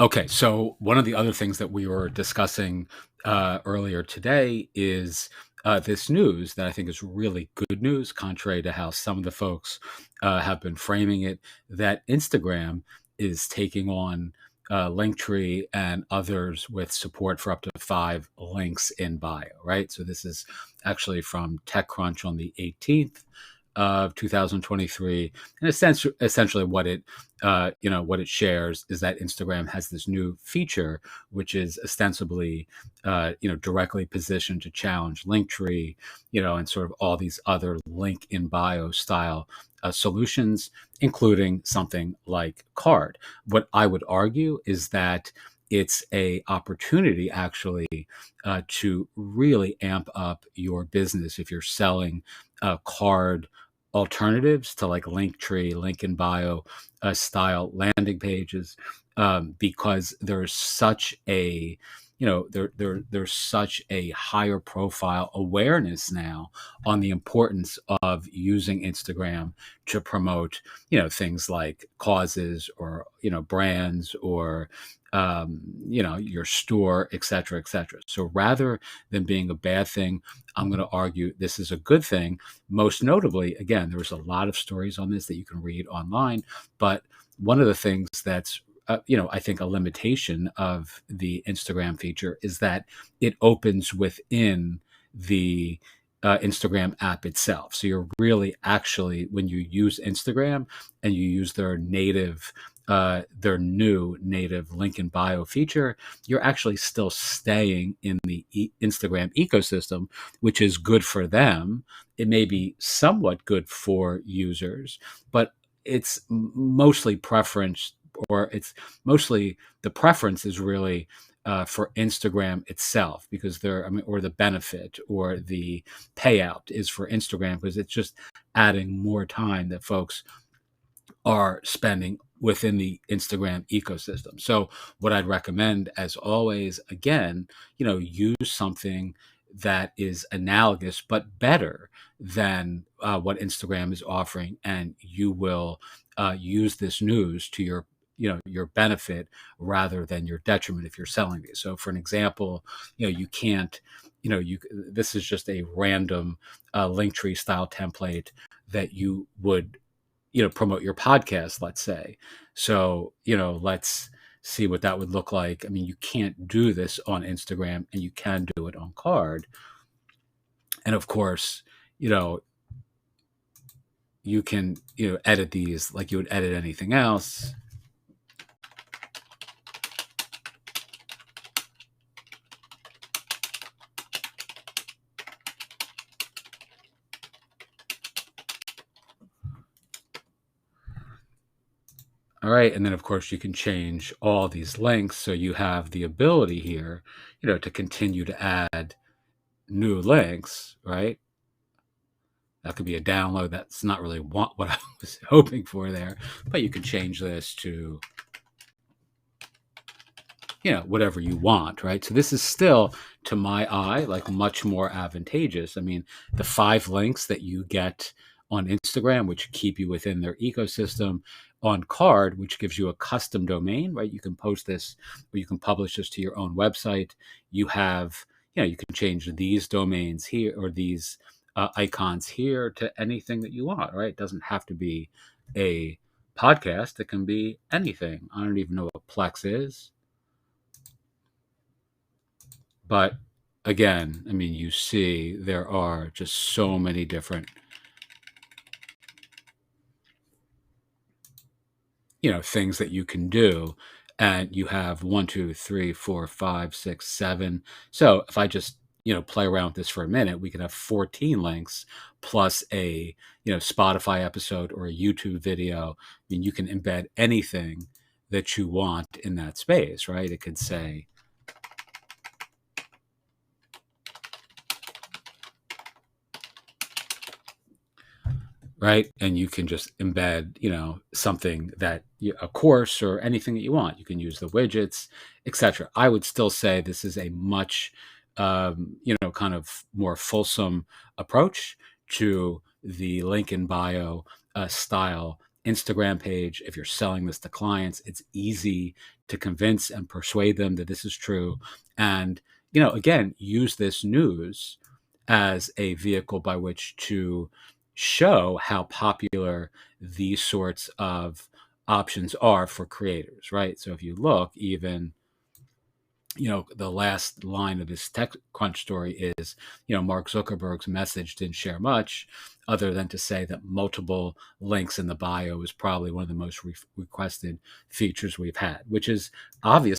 Okay, so one of the other things that we were discussing earlier today is this news that I think is really good news, contrary to how some of the folks have been framing it, that Instagram is taking on Linktree and others with support for up to 5 links in bio, right? So this is actually from TechCrunch on the 18th of 2023, and essentially what it what it shares is that Instagram has this new feature, which is ostensibly, directly positioned to challenge Linktree, and sort of all these other link in bio style solutions, including something like Card. What I would argue is that it's a opportunity actually to really amp up your business if you're selling card alternatives to like Linktree, link in bio style landing pages, because there's such a there's such a higher profile awareness now on the importance of using Instagram to promote things like causes or brands or your store, et cetera, et cetera. So rather than being a bad thing, I'm going to argue this is a good thing. Most notably, again, there's a lot of stories on this that you can read online, but one of the things that's I think a limitation of the Instagram feature is that it opens within the Instagram app itself. So you're really actually, when you use Instagram and you use their new native link in bio feature, you're actually still staying in the Instagram ecosystem, which is good for them. It may be somewhat good for users, but it's mostly preference, or it's mostly the preference is really for Instagram itself, because or the benefit or the payout is for Instagram, because it's just adding more time that folks are spending within the Instagram ecosystem. So what I'd recommend, as always, again, use something that is analogous but better than what Instagram is offering, and you will use this news to your benefit rather than your detriment if you're selling these. So for an example, you can't, this is just a random Linktree style template that you would promote your podcast, let's say. So, let's see what that would look like. I mean, you can't do this on Instagram, and you can do it on Card. And of course, you know, you can, edit these like you would edit anything else. All right. And then, of course, you can change all these links. So you have the ability here, to continue to add new links, right? That could be a download. That's not really what I was hoping for there, but you can change this to, whatever you want, right? So this is still, to my eye, like much more advantageous. I mean, the 5 links that you get on Instagram, which keep you within their ecosystem, on Card, which gives you a custom domain, right? You can post this, or you can publish this to your own website. You have, you can change these domains here, or these icons here, to anything that you want, right? It doesn't have to be a podcast. It can be anything. I don't even know what Plex is. But again, I mean, you see there are just so many different, things that you can do. And you have 1, 2, 3, 4, 5, 6, 7. So if I just, play around with this for a minute, we could have 14 links plus a, Spotify episode or a YouTube video. I mean, you can embed anything that you want in that space, right? It could say, right? And you can just embed, something that a course or anything that you want. You can use the widgets, etc. I would still say this is a much, kind of more fulsome approach to the link in bio style Instagram page, if you're selling this to clients, it's easy to convince and persuade them that this is true. And, again, use this news as a vehicle by which to show how popular these sorts of options are for creators, right? So if you look, even the last line of this TechCrunch story is, Mark Zuckerberg's message didn't share much other than to say that multiple links in the bio is probably one of the most requested features we've had, which is obvious.